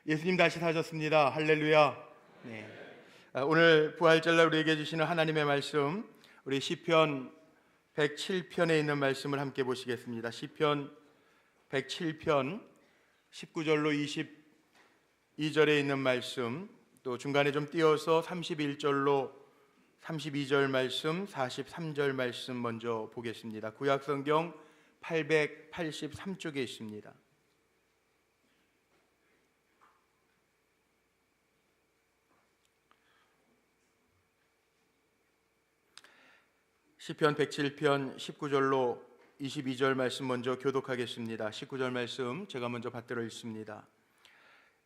예수님 다시 사셨습니다. 할렐루야. 네. 오늘 부활절날 우리에게 주시는 하나님의 말씀, 우리 시편 107편에 있는 말씀을 함께 보시겠습니다. 시편 107편 19절로 22절에 있는 말씀, 또 중간에 좀 띄어서 31절로 32절 말씀, 43절 말씀 먼저 보겠습니다. 구약성경 883쪽에 있습니다. 시편 107편 19절로 22절 말씀 먼저 교독하겠습니다. 19절 말씀 제가 먼저 받들어 읽습니다.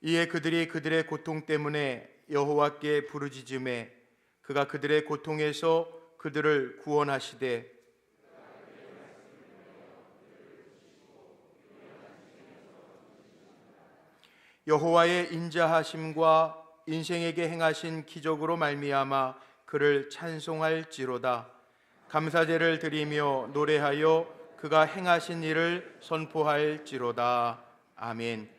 이에 그들이 그들의 고통 때문에 여호와께 부르짖음에 그가 그들의 고통에서 그들을 구원하시되 여호와의 인자하심과 인생에게 행하신 기적으로 말미암아 그를 찬송할지로다. 감사제를 드리며 노래하여 그가 행하신 일을 선포할지로다. 아멘.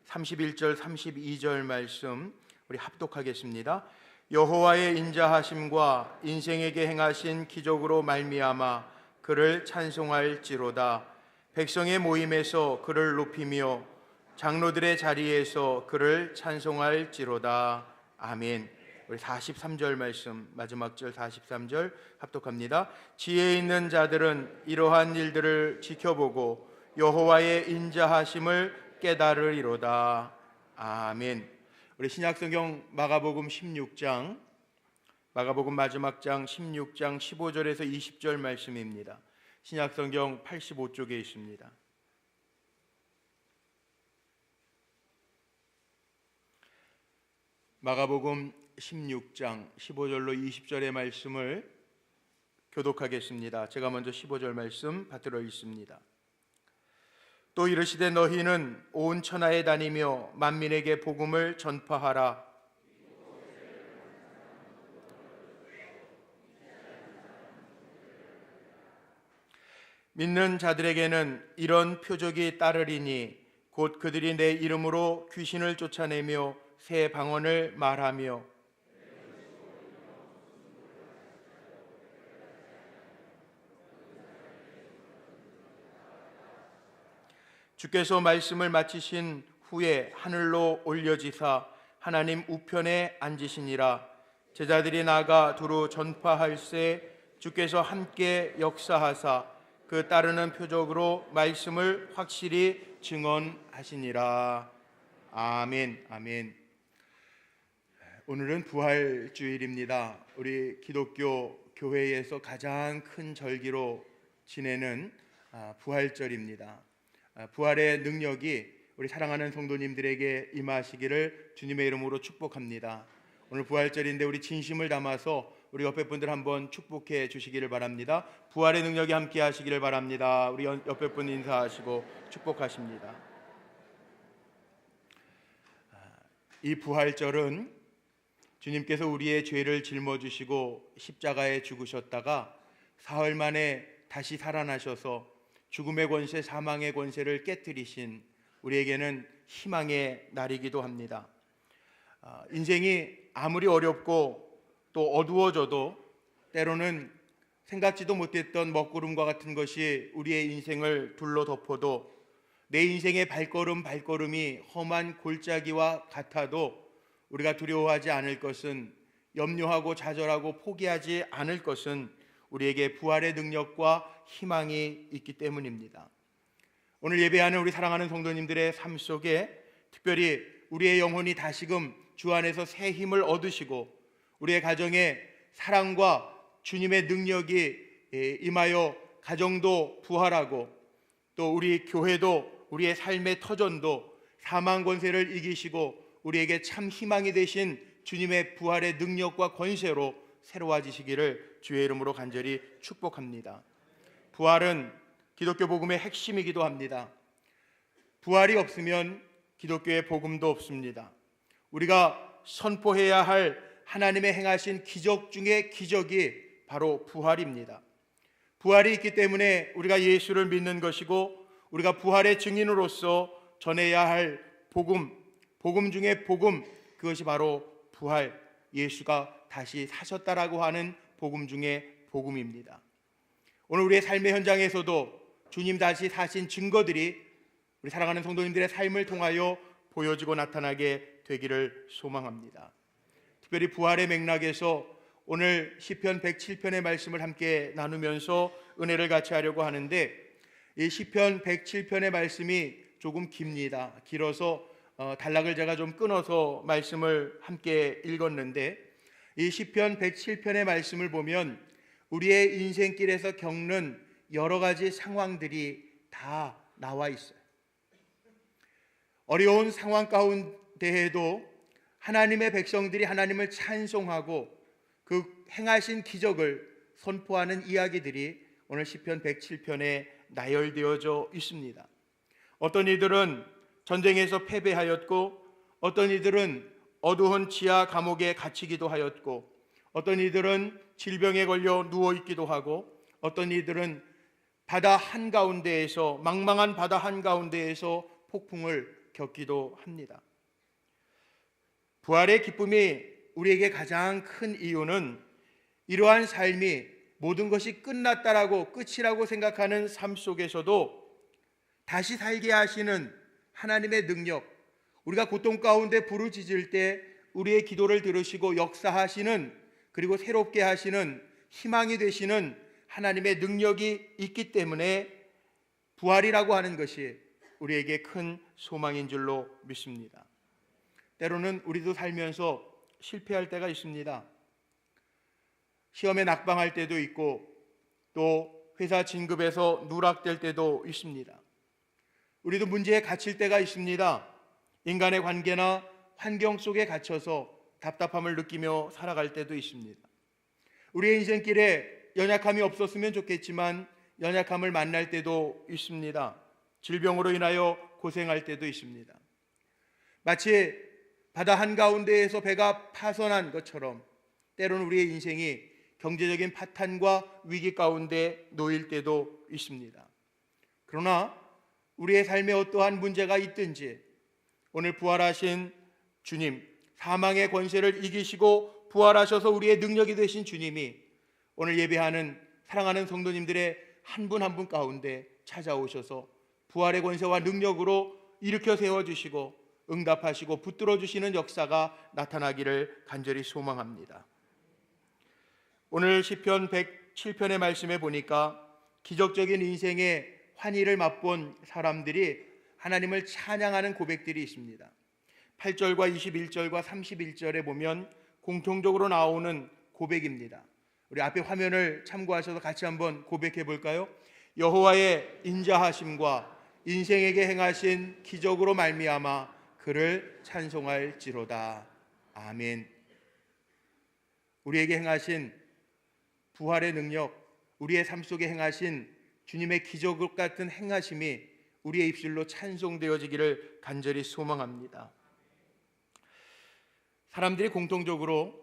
31절 32절 말씀 우리 합독하겠습니다. 여호와의 인자하심과 인생에게 행하신 기적으로 말미암아 그를 찬송할지로다. 백성의 모임에서 그를 높이며 장로들의 자리에서 그를 찬송할지로다. 아멘. 우리 43절 말씀 마지막 절 43절 합독합니다. 지혜 있는 자들은 이러한 일들을 지켜보고 여호와의 인자하심을 깨달으리로다. 아멘. 우리 신약성경 마가복음 16장 마가복음 마지막 장 16장 15절에서 20절 말씀입니다. 신약성경 85쪽에 있습니다. 마가복음 16장 15절로 20절의 말씀을 교독하겠습니다. 제가 먼저 15절 말씀 받들어 읽습니다. 또 이르시되 너희는 온 천하에 다니며 만민에게 복음을 전파하라. 믿는 자들에게는 이런 표적이 따르리니 곧 그들이 내 이름으로 귀신을 쫓아내며 새 방언을 말하며 주께서 말씀을 마치신 후에 하늘로 올려지사 하나님 우편에 앉으시니라. 제자들이 나가 두루 전파할세 주께서 함께 역사하사 그 따르는 표적으로 말씀을 확실히 증언하시니라. 아멘. 아멘. 오늘은 부활주일입니다. 우리 기독교 교회에서 가장 큰 절기로 지내는 부활절입니다. 부활의 능력이 우리 사랑하는 성도님들에게 임하시기를 주님의 이름으로 축복합니다. 오늘 부활절인데 우리 진심을 담아서 우리 옆에 분들 한번 축복해 주시기를 바랍니다. 부활의 능력이 함께 하시기를 바랍니다. 우리 옆에 분 인사하시고 축복하십니다. 이 부활절은 주님께서 우리의 죄를 짊어지시고 십자가에 죽으셨다가 사흘 만에 다시 살아나셔서 죽음의 권세, 사망의 권세를 깨뜨리신 우리에게는 희망의 날이기도 합니다. 인생이 아무리 어렵고 또 어두워져도 때로는 생각지도 못했던 먹구름과 같은 것이 우리의 인생을 둘러 덮어도 내 인생의 발걸음이 험한 골짜기와 같아도 우리가 두려워하지 않을 것은, 염려하고 좌절하고 포기하지 않을 것은 우리에게 부활의 능력과 희망이 있기 때문입니다. 오늘 예배하는 우리 사랑하는 성도님들의 삶 속에 특별히 우리의 영혼이 다시금 주 안에서 새 힘을 얻으시고 우리의 가정에 사랑과 주님의 능력이 임하여 가정도 부활하고 또 우리 교회도 우리의 삶의 터전도 사망 권세를 이기시고 우리에게 참 희망이 되신 주님의 부활의 능력과 권세로 새로워지시기를 주의 이름으로 간절히 축복합니다. 부활은 기독교 복음의 핵심이기도 합니다. 부활이 없으면 기독교의 복음도 없습니다. 우리가 선포해야 할 하나님의 행하신 기적 중에 기적이 바로 부활입니다. 부활이 있기 때문에 우리가 예수를 믿는 것이고 우리가 부활의 증인으로서 전해야 할 복음, 복음 중에 복음, 그것이 바로 부활, 예수가 다시 사셨다라고 하는 복음 중에 복음입니다. 오늘 우리의 삶의 현장에서도 주님 다시 사신 증거들이 우리 사랑하는 성도님들의 삶을 통하여 보여지고 나타나게 되기를 소망합니다. 특별히 부활의 맥락에서 오늘 시편 107편의 말씀을 함께 나누면서 은혜를 같이 하려고 하는데, 이 시편 107편의 말씀이 조금 깁니다. 길어서 단락을 제가 좀 끊어서 말씀을 함께 읽었는데, 이 시편 107편의 말씀을 보면 우리의 인생길에서 겪는 여러 가지 상황들이 다 나와 있어요. 어려운 상황 가운데에도 하나님의 백성들이 하나님을 찬송하고 그 행하신 기적을 선포하는 이야기들이 오늘 시편 107편에 나열되어져 있습니다. 어떤 이들은 전쟁에서 패배하였고, 어떤 이들은 어두운 지하 감옥에 갇히기도 하였고, 어떤 이들은 질병에 걸려 누워있기도 하고, 어떤 이들은 바다 한가운데에서, 망망한 바다 한가운데에서 폭풍을 겪기도 합니다. 부활의 기쁨이 우리에게 가장 큰 이유는 이러한 삶이 모든 것이 끝났다라고, 끝이라고 생각하는 삶 속에서도 다시 살게 하시는 하나님의 능력, 우리가 고통 가운데 부르짖을 때 우리의 기도를 들으시고 역사하시는, 그리고 새롭게 하시는 희망이 되시는 하나님의 능력이 있기 때문에 부활이라고 하는 것이 우리에게 큰 소망인 줄로 믿습니다. 때로는 우리도 살면서 실패할 때가 있습니다. 시험에 낙방할 때도 있고, 또 회사 진급에서 누락될 때도 있습니다. 우리도 문제에 갇힐 때가 있습니다. 인간의 관계나 환경 속에 갇혀서 답답함을 느끼며 살아갈 때도 있습니다. 우리의 인생길에 연약함이 없었으면 좋겠지만 연약함을 만날 때도 있습니다. 질병으로 인하여 고생할 때도 있습니다. 마치 바다 한가운데에서 배가 파손한 것처럼 때로는 우리의 인생이 경제적인 파탄과 위기 가운데 놓일 때도 있습니다. 그러나 우리의 삶에 어떠한 문제가 있든지 오늘 부활하신 주님, 사망의 권세를 이기시고 부활하셔서 우리의 능력이 되신 주님이 오늘 예배하는 사랑하는 성도님들의 한 분 한 분 가운데 찾아오셔서 부활의 권세와 능력으로 일으켜 세워주시고 응답하시고 붙들어 주시는 역사가 나타나기를 간절히 소망합니다. 오늘 시편 107편의 말씀에 보니까 기적적인 인생의 환희를 맛본 사람들이 하나님을 찬양하는 고백들이 있습니다. 8절과 21절과 31절에 보면 공통적으로 나오는 고백입니다. 우리 앞에 화면을 참고하셔서 같이 한번 고백해 볼까요? 여호와의 인자하심과 인생에게 행하신 기적으로 말미암아 그를 찬송할지로다. 아멘. 우리에게 행하신 부활의 능력, 우리의 삶 속에 행하신 주님의 기적 같은 행하심이 우리의 입술로 찬송되어지기를 간절히 소망합니다. 사람들이 공통적으로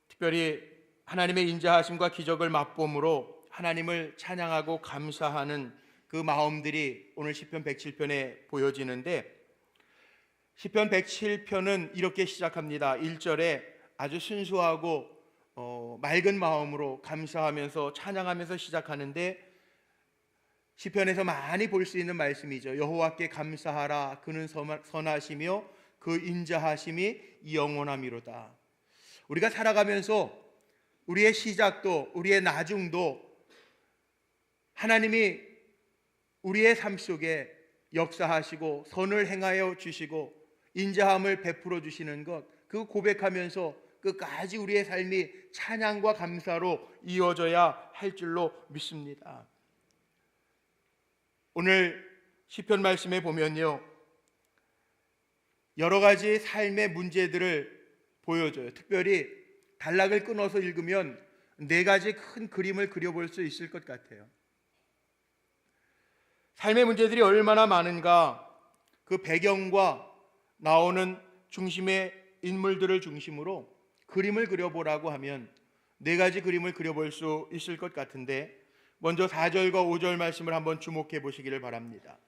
특별히 하나님의 인자하심과 기적을 맛봄으로 하나님을 찬양하고 감사하는 그 마음들이 오늘 시편 107편에 보여지는데, 시편 107편은 이렇게 시작합니다. 1절에 아주 순수하고 맑은 마음으로 감사하면서 찬양하면서 시작하는데, 시편에서 많이 볼 수 있는 말씀이죠. 여호와께 감사하라. 그는 선하시며 그 인자하심이 영원함이로다. 우리가 살아가면서 우리의 시작도 우리의 나중도 하나님이 우리의 삶 속에 역사하시고 선을 행하여 주시고 인자함을 베풀어 주시는 것, 그 고백하면서 끝까지 우리의 삶이 찬양과 감사로 이어져야 할 줄로 믿습니다. 오늘 시편 말씀에 보면요, 여러 가지 삶의 문제들을 보여줘요. 특별히 단락을 끊어서 읽으면 4가지 큰 그림을 그려볼 수 있을 것 같아요. 삶의 문제들이 얼마나 많은가, 그 배경과 나오는 중심의 인물들을 중심으로 그림을 그려보라고 하면 4가지 그림을 그려볼 수 있을 것 같은데, 먼저 4절과 5절 말씀을 한번 주목해 보시기를 바랍니다.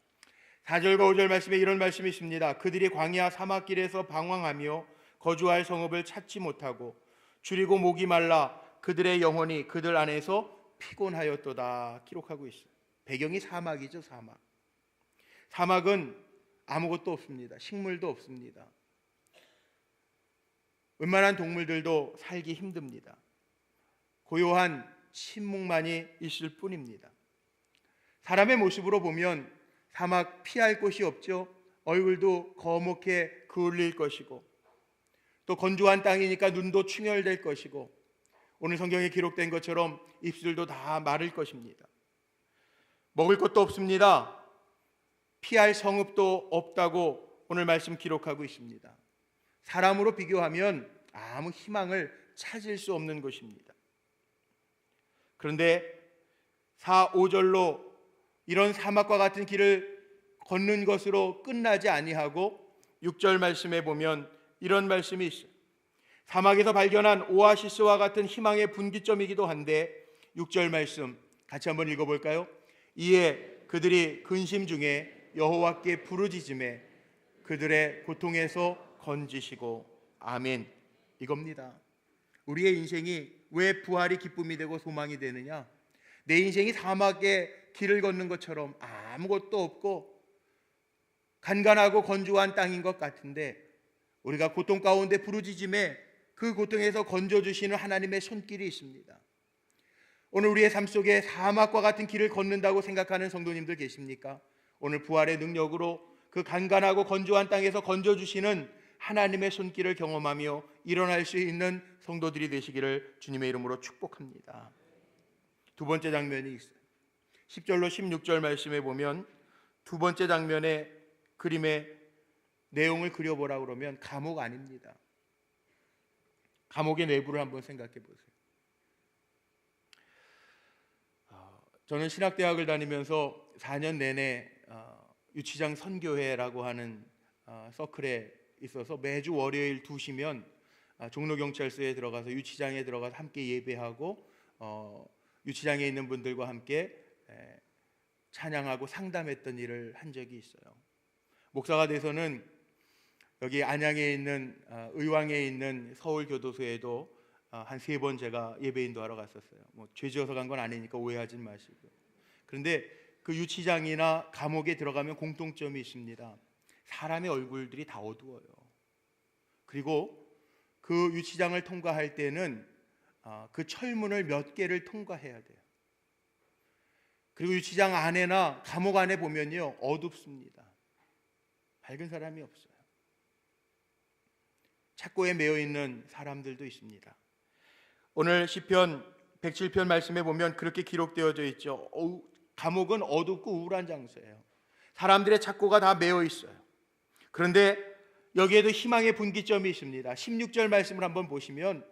4절과 5절 말씀에 이런 말씀이 있습니다. 그들이 광야 사막길에서 방황하며 거주할 성읍을 찾지 못하고 줄이고 목이 말라 그들의 영혼이 그들 안에서 피곤하였도다 기록하고 있어요. 배경이 사막이죠. 사막은 아무것도 없습니다. 식물도 없습니다. 웬만한 동물들도 살기 힘듭니다. 고요한 침묵만이 있을 뿐입니다. 사람의 모습으로 보면 사막 피할 곳이 없죠. 얼굴도 거목해 그을릴 것이고 또 건조한 땅이니까 눈도 충혈될 것이고 오늘 성경에 기록된 것처럼 입술도 다 마를 것입니다. 먹을 것도 없습니다. 피할 성읍도 없다고 오늘 말씀 기록하고 있습니다. 사람으로 비교하면 아무 희망을 찾을 수 없는 것입니다. 그런데 4, 5절로 이런 사막과 같은 길을 걷는 것으로 끝나지 아니하고 6절 말씀에 보면 이런 말씀이 있어요. 사막에서 발견한 오아시스와 같은 희망의 분기점이기도 한데 6절 말씀 같이 한번 읽어볼까요? 이에 그들이 근심 중에 여호와께 부르짖음에 그들의 고통에서 건지시고 아멘. 이겁니다. 우리의 인생이 왜 부활이 기쁨이 되고 소망이 되느냐? 내 인생이 사막의 길을 걷는 것처럼 아무것도 없고 간간하고 건조한 땅인 것 같은데 우리가 고통 가운데 부르짖음에 그 고통에서 건져주시는 하나님의 손길이 있습니다. 오늘 우리의 삶 속에 사막과 같은 길을 걷는다고 생각하는 성도님들 계십니까? 오늘 부활의 능력으로 그 간간하고 건조한 땅에서 건져주시는 하나님의 손길을 경험하며 일어날 수 있는 성도들이 되시기를 주님의 이름으로 축복합니다. 두 번째 장면이 있어요. 10절로 16절 말씀에 보면 두 번째 장면의 그림의 내용을 그려보라 그러면 감옥 아닙니다. 감옥의 내부를 한번 생각해 보세요. 저는 신학대학을 다니면서 4년 내내 유치장 선교회라고 하는 서클에 있어서 매주 월요일 2시면 종로경찰서에 들어가서 유치장에 들어가서 함께 예배하고 유치장에 있는 분들과 함께 찬양하고 상담했던 일을 한 적이 있어요. 목사가 돼서는 여기 안양에 있는 의왕에 있는 서울교도소에도 한 3번 제가 예배 인도하러 갔었어요. 죄 지어서 간 건 아니니까 오해하지 마시고. 그런데 그 유치장이나 감옥에 들어가면 공통점이 있습니다. 사람의 얼굴들이 다 어두워요. 그리고 그 유치장을 통과할 때는 그 철문을 몇 개를 통과해야 돼요. 그리고 유치장 안에나 감옥 안에 보면요 어둡습니다. 밝은 사람이 없어요. 착고에 매여 있는 사람들도 있습니다. 오늘 시편 107편 말씀에 보면 그렇게 기록되어져 있죠. 감옥은 어둡고 우울한 장소예요. 사람들의 착고가 다 매여 있어요. 그런데 여기에도 희망의 분기점이 있습니다. 16절 말씀을 한번 보시면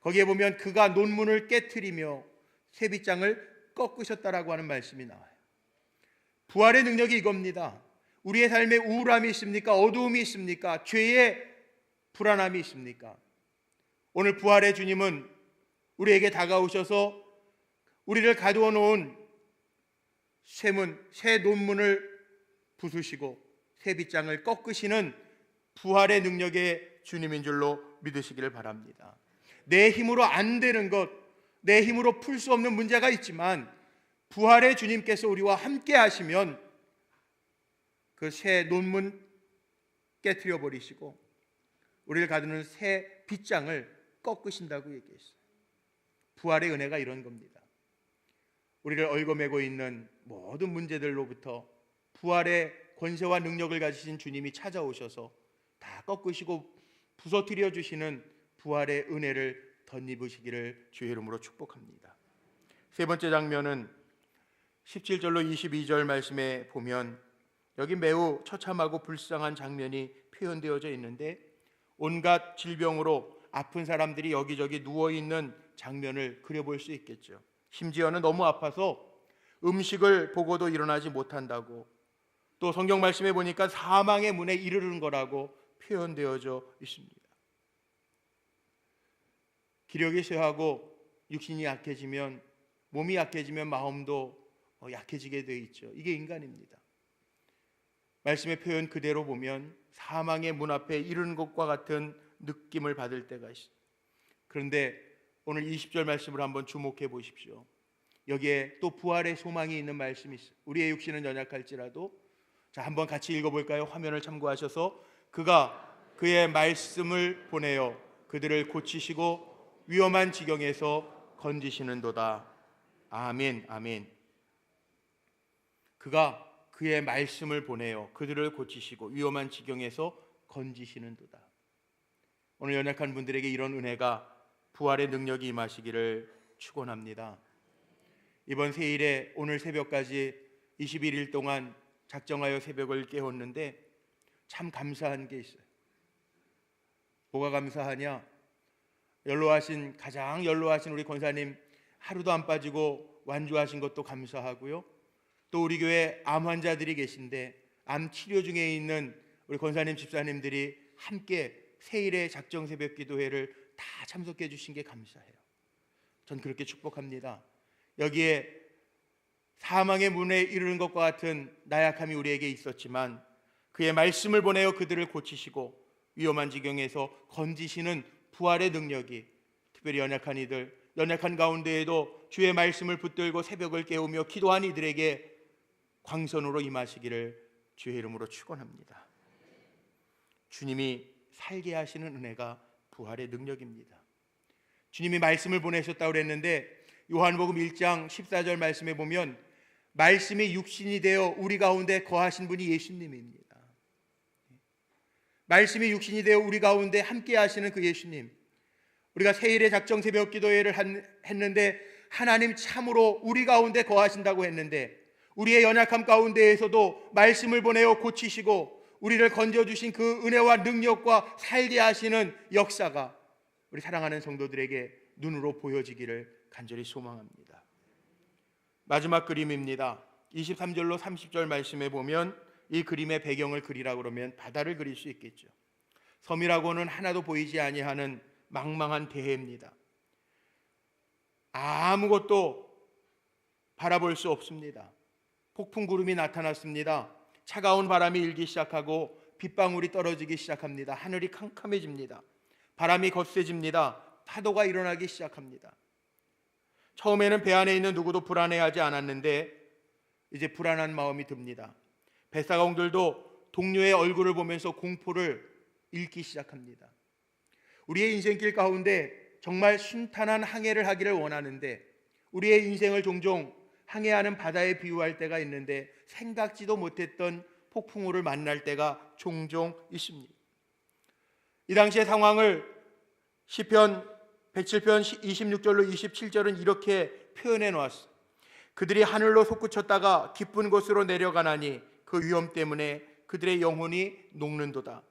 거기에 보면 그가 논문을 깨트리며 쇠빗장을 꺾으셨다라고 하는 말씀이 나와요. 부활의 능력이 이겁니다. 우리의 삶에 우울함이 있습니까? 어두움이 있습니까? 죄의 불안함이 있습니까? 오늘 부활의 주님은 우리에게 다가오셔서 우리를 가두어 놓은 새 논문을 부수시고 새 빗장을 꺾으시는 부활의 능력의 주님인 줄로 믿으시기를 바랍니다. 내 힘으로 안 되는 것, 내 힘으로 풀 수 없는 문제가 있지만 부활의 주님께서 우리와 함께 하시면 그 새 논문 깨트려 버리시고 우리를 가두는 새 빗장을 꺾으신다고 얘기했어요. 부활의 은혜가 이런 겁니다. 우리를 얽어매고 있는 모든 문제들로부터 부활의 권세와 능력을 가지신 주님이 찾아오셔서 다 꺾으시고 부서뜨려 주시는 부활의 은혜를 덧입으시기를 주의 이름으로 축복합니다. 세 번째 장면은 17절로 22절 말씀에 보면 여기 매우 처참하고 불쌍한 장면이 표현되어져 있는데 온갖 질병으로 아픈 사람들이 여기저기 누워있는 장면을 그려볼 수 있겠죠. 심지어는 너무 아파서 음식을 보고도 일어나지 못한다고, 또 성경 말씀에 보니까 사망의 문에 이르는 거라고 표현되어져 있습니다. 기력이 쇠하고 육신이 약해지면, 몸이 약해지면 마음도 약해지게 되어 있죠. 이게 인간입니다. 말씀의 표현 그대로 보면 사망의 문 앞에 이르는 것과 같은 느낌을 받을 때가 있어요. 그런데 오늘 20절 말씀을 한번 주목해 보십시오. 여기에 또 부활의 소망이 있는 말씀이 있어요. 우리의 육신은 연약할지라도, 자, 한번 같이 읽어볼까요? 화면을 참고하셔서, 그가 그의 말씀을 보내어 그들을 고치시고 위험한 지경에서 건지시는도다. 아멘, 아멘. 그가 그의 말씀을 보내어 그들을 고치시고 위험한 지경에서 건지시는도다. 오늘 연약한 분들에게 이런 은혜가, 부활의 능력이 임하시기를 축원합니다. 이번 세일에 오늘 새벽까지 21일 동안 작정하여 새벽을 깨웠는데 참 감사한 게 있어요. 뭐가 감사하냐? 가장 연로하신 우리 권사님 하루도 안 빠지고 완주하신 것도 감사하고요. 또 우리 교회 암 환자들이 계신데 암 치료 중에 있는 우리 권사님 집사님들이 함께 세일의 작정 새벽 기도회를 다 참석해 주신 게 감사해요. 전 그렇게 축복합니다. 여기에 사망의 문에 이르는 것과 같은 나약함이 우리에게 있었지만 그의 말씀을 보내어 그들을 고치시고 위험한 지경에서 건지시는 부활의 능력이, 특별히 연약한 이들, 연약한 가운데에도 주의 말씀을 붙들고 새벽을 깨우며 기도한 이들에게 광선으로 임하시기를 주의 이름으로 축원합니다. 주님이 살게 하시는 은혜가 부활의 능력입니다. 주님이 말씀을 보내셨다고 그랬는데 요한복음 1장 14절 말씀에 보면 말씀이 육신이 되어 우리 가운데 거하신 분이 예수님입니다. 말씀이 육신이 되어 우리 가운데 함께 하시는 그 예수님, 우리가 세일의 작정 새벽 기도회를 했는데 하나님 참으로 우리 가운데 거하신다고 했는데 우리의 연약함 가운데에서도 말씀을 보내어 고치시고 우리를 건져주신 그 은혜와 능력과 살게 하시는 역사가 우리 사랑하는 성도들에게 눈으로 보여지기를 간절히 소망합니다. 마지막 그림입니다. 23절로 30절 말씀에 보면 이 그림의 배경을 그리라고 그러면 바다를 그릴 수 있겠죠. 섬이라고는 하나도 보이지 아니하는 망망한 대해입니다. 아무것도 바라볼 수 없습니다. 폭풍 구름이 나타났습니다. 차가운 바람이 일기 시작하고 빗방울이 떨어지기 시작합니다. 하늘이 캄캄해집니다. 바람이 거세집니다. 파도가 일어나기 시작합니다. 처음에는 배 안에 있는 누구도 불안해하지 않았는데 이제 불안한 마음이 듭니다. 뱃사공들도 동료의 얼굴을 보면서 공포를 잃기 시작합니다. 우리의 인생길 가운데 정말 순탄한 항해를 하기를 원하는데 우리의 인생을 종종 항해하는 바다에 비유할 때가 있는데 생각지도 못했던 폭풍우를 만날 때가 종종 있습니다. 이 당시의 상황을 시편 107편 26절로 27절은 이렇게 표현해 놓았습니다. 그들이 하늘로 솟구쳤다가 깊은 곳으로 내려가나니 그 위험 때문에 그들의 영혼이 녹는도다.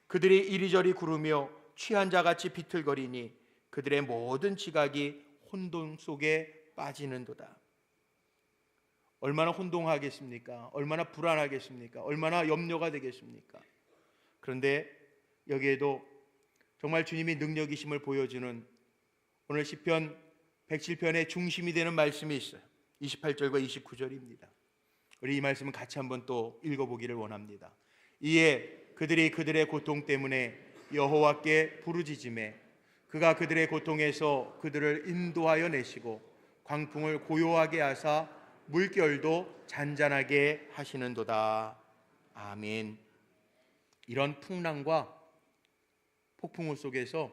그들이 이리저리 구르며 취한 자같이 비틀거리니 그들의 모든 지각이 혼돈 속에 빠지는도다. 얼마나 혼동하겠습니까? 얼마나 불안하겠습니까? 얼마나 염려가 되겠습니까? 그런데 여기에도 정말 주님이 능력이심을 보여주는 오늘 시편 107편의 중심이 되는 말씀이 있어요. 28절과 29절입니다. 우리 이 말씀은 같이 한번 또 읽어보기를 원합니다. 이에 그들이 그들의 고통 때문에 여호와께 부르짖으매 그가 그들의 고통에서 그들을 인도하여 내시고 광풍을 고요하게 하사 물결도 잔잔하게 하시는도다. 아멘. 이런 풍랑과 폭풍우 속에서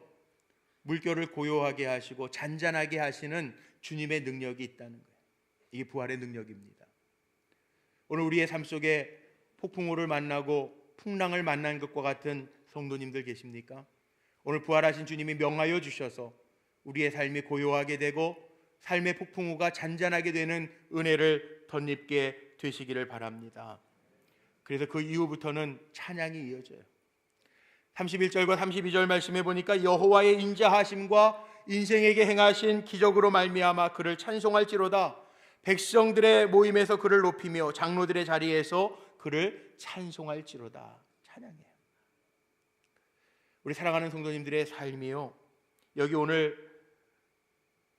물결을 고요하게 하시고 잔잔하게 하시는 주님의 능력이 있다는 거예요. 이게 부활의 능력입니다. 오늘 우리의 삶 속에 폭풍우를 만나고 풍랑을 만난 것과 같은 성도님들 계십니까? 오늘 부활하신 주님이 명하여 주셔서 우리의 삶이 고요하게 되고 삶의 폭풍우가 잔잔하게 되는 은혜를 덧입게 되시기를 바랍니다. 그래서 그 이후부터는 찬양이 이어져요. 31절과 32절 말씀해 보니까 여호와의 인자하심과 인생에게 행하신 기적으로 말미암아 그를 찬송할지로다. 백성들의 모임에서 그를 높이며 장로들의 자리에서 그를 찬송할지로다. 찬양해요. 우리 사랑하는 성도님들의 삶이요, 여기 오늘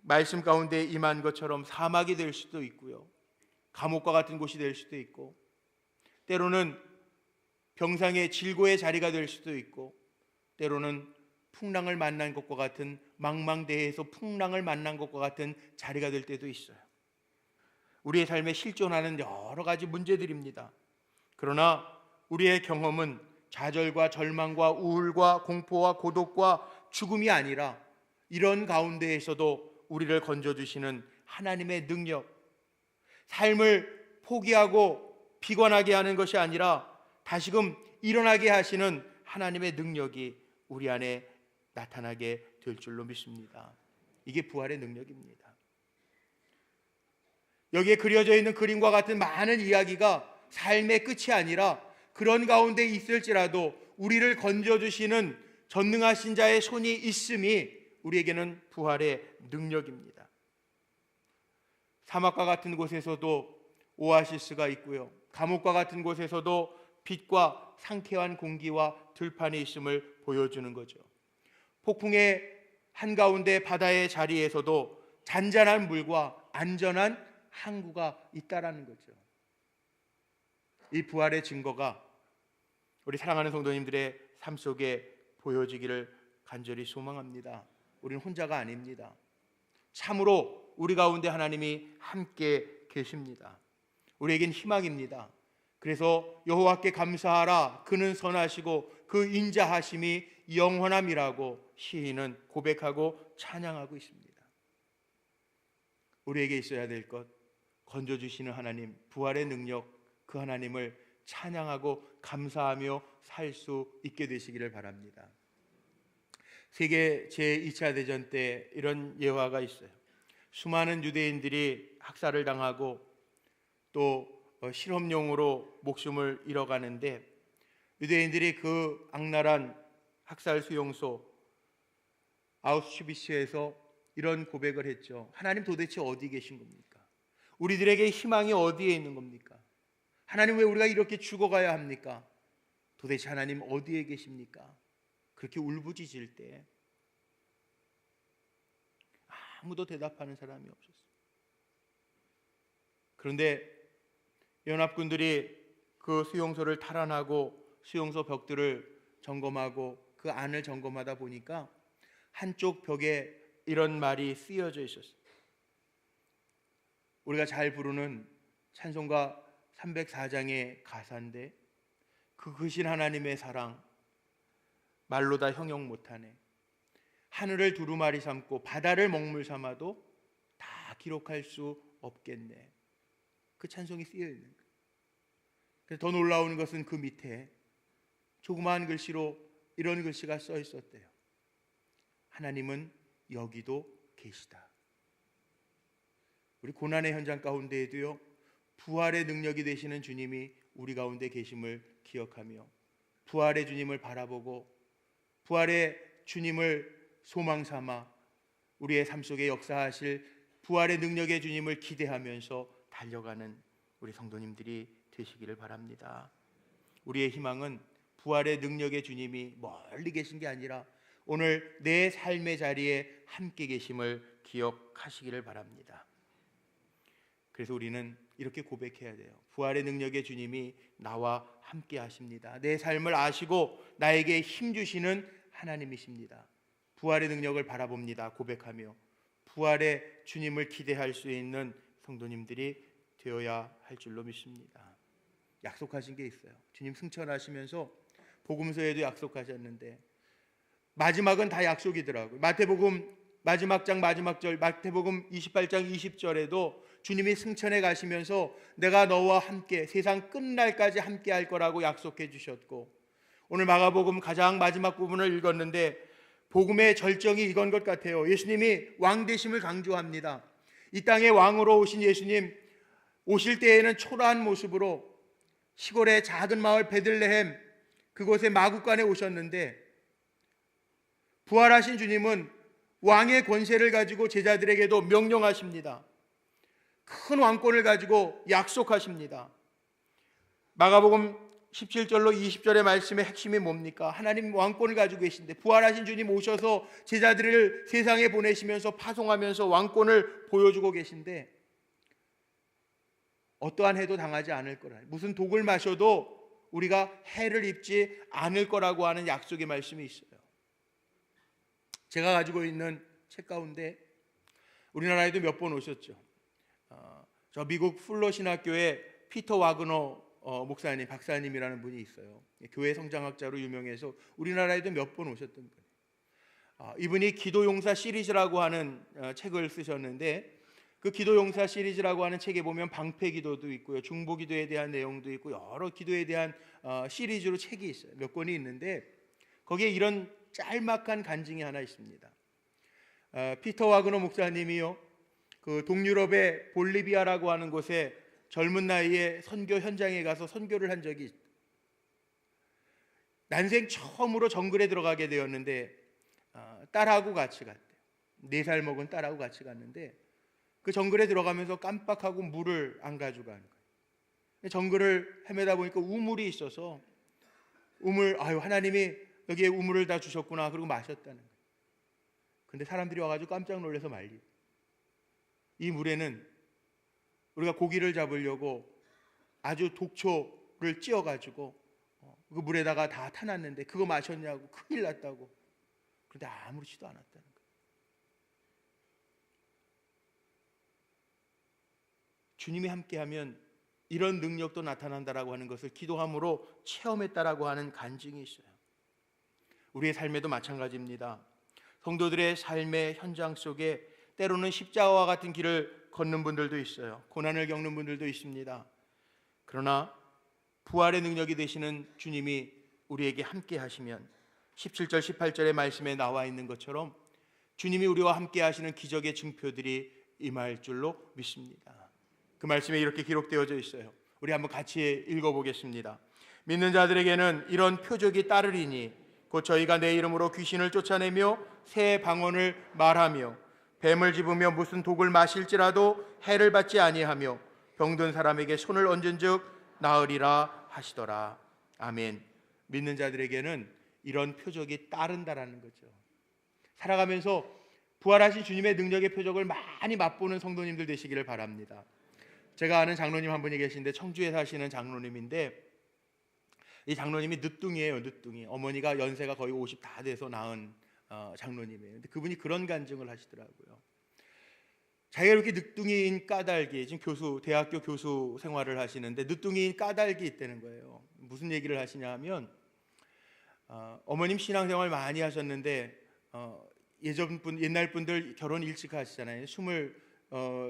말씀 가운데 임한 것처럼 사막이 될 수도 있고요, 감옥과 같은 곳이 될 수도 있고, 때로는 병상의 질고의 자리가 될 수도 있고, 때로는 풍랑을 만난 것과 같은, 망망대해에서 풍랑을 만난 것과 같은 자리가 될 때도 있어요. 우리의 삶에 실존하는 여러 가지 문제들입니다. 그러나 우리의 경험은 좌절과 절망과 우울과 공포와 고독과 죽음이 아니라, 이런 가운데에서도 우리를 건져주시는 하나님의 능력, 삶을 포기하고 비관하게 하는 것이 아니라 다시금 일어나게 하시는 하나님의 능력이 우리 안에 나타나게 될 줄로 믿습니다. 이게 부활의 능력입니다. 여기에 그려져 있는 그림과 같은 많은 이야기가 삶의 끝이 아니라, 그런 가운데 있을지라도 우리를 건져주시는 전능하신 자의 손이 있음이 우리에게는 부활의 능력입니다. 사막과 같은 곳에서도 오아시스가 있고요, 감옥과 같은 곳에서도 빛과 상쾌한 공기와 들판이 있음을 보여주는 거죠. 폭풍의 한가운데 바다의 자리에서도 잔잔한 물과 안전한 항구가 있다라는 거죠. 이 부활의 증거가 우리 사랑하는 성도님들의 삶 속에 보여지기를 간절히 소망합니다. 우리는 혼자가 아닙니다. 참으로 우리 가운데 하나님이 함께 계십니다. 우리에겐 희망입니다. 그래서 여호와께 감사하라, 그는 선하시고 그 인자하심이 영원함이라고 시인은 고백하고 찬양하고 있습니다. 우리에게 있어야 될 것, 건져주시는 하나님, 부활의 능력, 그 하나님을 찬양하고 감사하며 살 수 있게 되시기를 바랍니다. 세계 제2차 대전 때 이런 예화가 있어요. 수많은 유대인들이 학살을 당하고 또 실험용으로 목숨을 잃어가는데, 유대인들이 그 악랄한 학살 수용소 아우슈비츠에서 이런 고백을 했죠. 하나님 도대체 어디 계신 겁니까? 우리들에게 희망이 어디에 있는 겁니까? 하나님, 왜 우리가 이렇게 죽어가야 합니까? 도대체 하나님 어디에 계십니까? 그렇게 울부짖을 때 아무도 대답하는 사람이 없었어요. 그런데 연합군들이 그 수용소를 탈환하고 수용소 벽들을 점검하고 그 안을 점검하다 보니까 한쪽 벽에 이런 말이 쓰여져 있었어요. 우리가 잘 부르는 찬송가 304장의 가사인데, 그 크신 하나님의 사랑 말로 다 형용 못하네. 하늘을 두루마리 삼고 바다를 먹물 삼아도 다 기록할 수 없겠네. 그 찬송이 쓰여 있는 거예요. 그래서 더 놀라운 것은 그 밑에 조그마한 글씨로 이런 글씨가 써 있었대요. 하나님은 여기도 계시다. 우리 고난의 현장 가운데에도요, 부활의 능력이 되시는 주님이 우리 가운데 계심을 기억하며 부활의 주님을 바라보고 부활의 주님을 소망 삼아 우리의 삶 속에 역사하실 부활의 능력의 주님을 기대하면서 달려가는 우리 성도님들이 되시기를 바랍니다. 우리의 희망은 부활의 능력의 주님이 멀리 계신 게 아니라 오늘 내 삶의 자리에 함께 계심을 기억하시기를 바랍니다. 그래서 우리는 이렇게 고백해야 돼요. 부활의 능력의 주님이 나와 함께 하십니다. 내 삶을 아시고 나에게 힘 주시는 하나님이십니다. 부활의 능력을 바라봅니다. 고백하며 부활의 주님을 기대할 수 있는 성도님들이 되어야 할 줄로 믿습니다. 약속하신 게 있어요. 주님 승천하시면서 복음서에도 약속하셨는데 마지막은 다 약속이더라고요. 마태복음 마지막 장 마지막 절, 마태복음 28장 20절에도 주님이 승천해 가시면서 내가 너와 함께 세상 끝날까지 함께 할 거라고 약속해 주셨고, 오늘 마가복음 가장 마지막 부분을 읽었는데 복음의 절정이 이건 것 같아요. 예수님이 왕 되심을 강조합니다. 이 땅에 왕으로 오신 예수님, 오실 때에는 초라한 모습으로 시골의 작은 마을 베들레헴 그곳의 마구간에 오셨는데, 부활하신 주님은 왕의 권세를 가지고 제자들에게도 명령하십니다. 큰 왕권을 가지고 약속하십니다. 마가복음 17절로 20절의 말씀의 핵심이 뭡니까? 하나님 왕권을 가지고 계신데 부활하신 주님 오셔서 제자들을 세상에 보내시면서 파송하면서 왕권을 보여주고 계신데 어떠한 해도 당하지 않을 거라, 무슨 독을 마셔도 우리가 해를 입지 않을 거라고 하는 약속의 말씀이 있어요. 제가 가지고 있는 책 가운데 우리나라에도 몇 번 오셨죠. 저 미국 풀러 신학교에 피터 와그너 목사님, 박사님이라는 분이 있어요. 교회 성장학자로 유명해서 우리나라에도 몇 번 오셨던 분이에요. 이분이 기도용사 시리즈라고 하는 책을 쓰셨는데, 그 기도용사 시리즈라고 하는 책에 보면 방패기도도 있고요, 중보기도에 대한 내용도 있고 여러 기도에 대한 시리즈로 책이 있어요. 몇 권이 있는데 거기에 이런 짤막한 간증이 하나 있습니다. 피터 와그너 목사님이요, 그 동유럽의 볼리비아라고 하는 곳에 젊은 나이에 선교 현장에 가서 선교를 한 적이 있다. 난생 처음으로 정글에 들어가게 되었는데 딸하고 같이 갔대요. 4살 먹은 딸하고 같이 갔는데 그 정글에 들어가면서 깜빡하고 물을 안 가져가는 거예요. 정글을 헤매다 보니까 우물이 있어서 하나님이 여기에 우물을 다 주셨구나, 그리고 마셨다는 거예요. 근데 사람들이 와가지고 깜짝 놀라서 말리. 이 물에는 우리가 고기를 잡으려고 아주 독초를 찧어가지고 그 물에다가 다 타놨는데 그거 마셨냐고, 큰일 났다고. 그런데 아무렇지도 않았다는 거예요. 주님이 함께하면 이런 능력도 나타난다라고 하는 것을 기도함으로 체험했다라고 하는 간증이 있어요. 우리의 삶에도 마찬가지입니다. 성도들의 삶의 현장 속에 때로는 십자가와 같은 길을 걷는 분들도 있어요. 고난을 겪는 분들도 있습니다. 그러나 부활의 능력이 되시는 주님이 우리에게 함께 하시면 17절 18절의 말씀에 나와 있는 것처럼 주님이 우리와 함께 하시는 기적의 증표들이 임할 줄로 믿습니다. 그 말씀에 이렇게 기록되어져 있어요. 우리 한번 같이 읽어보겠습니다. 믿는 자들에게는 이런 표적이 따르리니 곧 저희가 내 이름으로 귀신을 쫓아내며 새 방언을 말하며 뱀을 집으며 무슨 독을 마실지라도 해를 받지 아니하며 병든 사람에게 손을 얹은즉 나으리라 하시더라. 아멘. 믿는 자들에게는 이런 표적이 따른다라는 거죠. 살아가면서 부활하신 주님의 능력의 표적을 많이 맛보는 성도님들 되시기를 바랍니다. 제가 아는 장로님 한 분이 계신데 청주에 사시는 장로님인데, 이 장로님이 늦둥이에요. 늦둥이. 어머니가 연세가 거의 50 다 돼서 낳은 장로님이에요. 근데 그분이 그런 간증을 하시더라고요. 자기가 이렇게 늦둥이인 까닭이, 지금 대학교 교수 생활을 하시는데 늦둥이인 까닭이 있다는 거예요. 무슨 얘기를 하시냐 면 어머님 신앙생활 많이 하셨는데 옛날 분들 결혼 일찍 하시잖아요. 20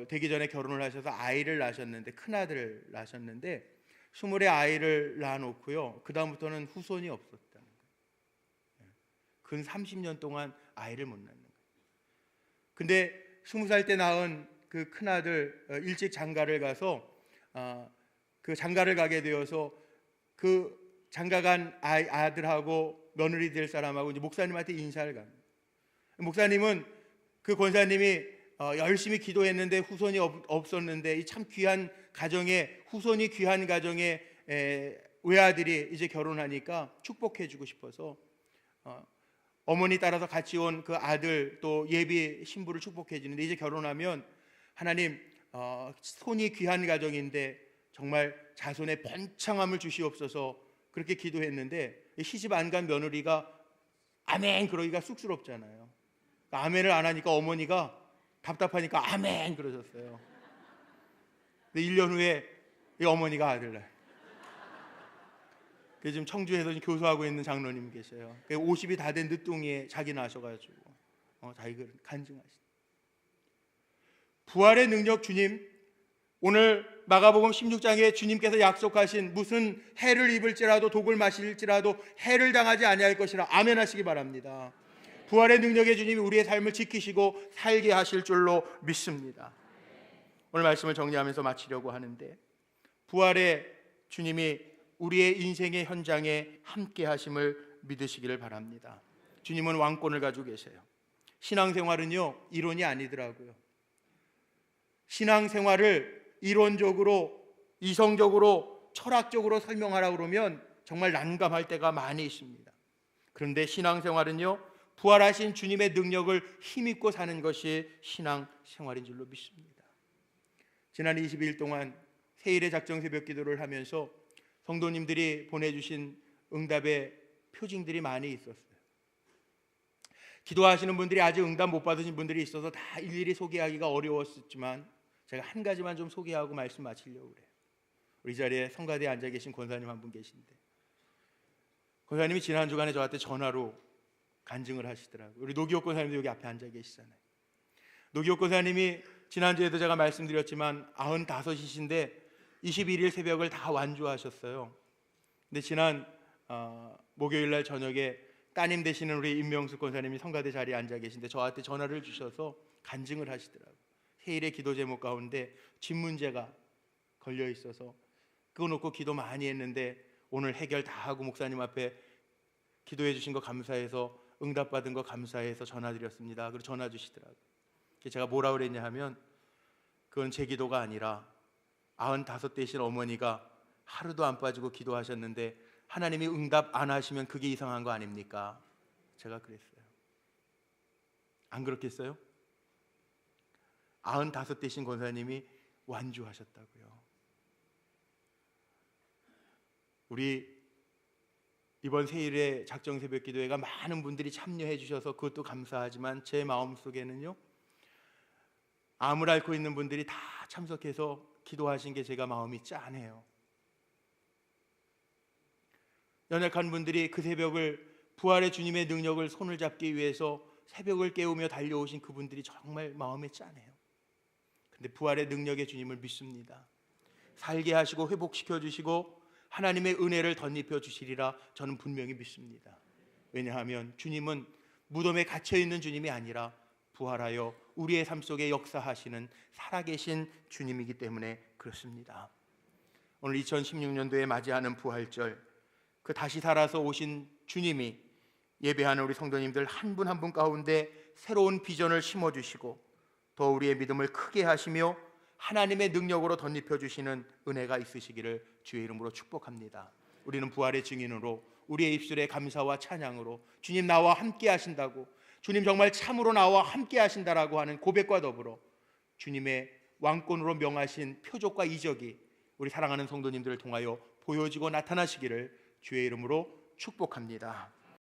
되기 전에 결혼을 하셔서 아이를 낳으셨는데, 큰아들을 낳으셨는데 20에 아이를 낳아놓고요, 그 다음부터는 후손이 없었다는 거예요. 근 30년 동안 아이를 못 낳는 거예요. 근데 20살 때 낳은 그 큰아들 일찍 장가를 가서 그 장가를 가게 되어서 그 장가간 아들하고 며느리 될 사람하고 이제 목사님한테 인사를 갑니다. 목사님은 그 권사님이 열심히 기도했는데 후손이 없었는데 이 참 귀한 가정에, 후손이 귀한 가정에 외아들이 이제 결혼하니까 축복해주고 싶어서 어머니 따라서 같이 온 그 아들 또 예비 신부를 축복해 주는데, 이제 결혼하면 하나님 손이 귀한 가정인데 정말 자손의 번창함을 주시옵소서, 그렇게 기도했는데 시집 안 간 며느리가 아멘 그러기가 쑥스럽잖아요. 아멘을 안 하니까 어머니가 답답하니까 아멘 그러셨어요. 근데 1년 후에 이 어머니가 아들 낳아요. 지금 청주에서 교수하고 있는 장로님 계셔요. 50이 다 된 늦둥이에 자기 낳으셔가지고 자기가 간증하시죠. 부활의 능력 주님, 오늘 마가복음 16장에 주님께서 약속하신 무슨 해를 입을지라도 독을 마실지라도 해를 당하지 아니할 것이라 아멘 하시기 바랍니다. 부활의 능력의 주님이 우리의 삶을 지키시고 살게 하실 줄로 믿습니다. 오늘 말씀을 정리하면서 마치려고 하는데, 부활의 주님이 우리의 인생의 현장에 함께 하심을 믿으시기를 바랍니다. 주님은 왕권을 가지고 계세요. 신앙생활은요, 이론이 아니더라고요. 신앙생활을 이론적으로, 이성적으로, 철학적으로 설명하라고 그러면 정말 난감할 때가 많이 있습니다. 그런데 신앙생활은요, 부활하신 주님의 능력을 힘입고 사는 것이 신앙생활인 줄로 믿습니다. 지난 22일 동안 세일의 작정 새벽 기도를 하면서 성도님들이 보내주신 응답의 표징들이 많이 있었어요. 기도하시는 분들이 아직 응답 못 받으신 분들이 있어서 다 일일이 소개하기가 어려웠지만 제가 한 가지만 좀 소개하고 말씀 마치려고 그래요. 우리 자리에 성가대에 앉아 계신 권사님 한 분 계신데, 권사님이 지난 주간에 저한테 전화로 간증을 하시더라고요. 우리 노기옥 권사님도 여기 앞에 앉아 계시잖아요. 노기옥 권사님이 지난주에도 제가 말씀드렸지만 95이신데 21일 새벽을 다 완주하셨어요. 근데 지난 목요일날 저녁에 따님 되시는 우리 임명숙 권사님이 성가대 자리에 앉아 계신데 저한테 전화를 주셔서 간증을 하시더라고요. 세일의 기도 제목 가운데 집 문제가 걸려 있어서 그거 놓고 기도 많이 했는데 오늘 해결 다 하고 목사님 앞에 기도해 주신 거 감사해서 응답받은 거 감사해서 전화드렸습니다. 그리고 전화 주시더라고요. 제가 뭐라 그랬냐 하면 그건 제 기도가 아니라 95되신 어머니가 하루도 안 빠지고 기도하셨는데 하나님이 응답 안 하시면 그게 이상한 거 아닙니까? 제가 그랬어요. 안 그렇겠어요? 95되신 권사님이 완주하셨다고요. 우리 이번 세일의 작정 새벽 기도회가 많은 분들이 참여해 주셔서 그것도 감사하지만 제 마음속에는요, 암을 앓고 있는 분들이 다 참석해서 기도하신 게 제가 마음이 짠해요. 연약한 분들이 그 새벽을 부활의 주님의 능력을 손을 잡기 위해서 새벽을 깨우며 달려오신 그분들이 정말 마음에 짠해요. 근데 부활의 능력의 주님을 믿습니다. 살게 하시고 회복시켜 주시고 하나님의 은혜를 덧입혀 주시리라 저는 분명히 믿습니다. 왜냐하면 주님은 무덤에 갇혀 있는 주님이 아니라 부활하여 우리의 삶 속에 역사하시는 살아계신 주님이기 때문에 그렇습니다. 오늘 2016년도에 맞이하는 부활절, 그 다시 살아서 오신 주님이 예배하는 우리 성도님들 한 분 한 분 가운데 새로운 비전을 심어주시고 더 우리의 믿음을 크게 하시며 하나님의 능력으로 덧입혀 주시는 은혜가 있으시기를 주의 이름으로 축복합니다. 우리는 부활의 증인으로 우리의 입술에 감사와 찬양으로 주님 나와 함께 하신다고, 주님 정말 참으로 나와 함께 하신다라고 하는 고백과 더불어 주님의 왕권으로 명하신 표적과 이적이 우리 사랑하는 성도님들을 통하여 보여지고 나타나시기를 주의 이름으로 축복합니다.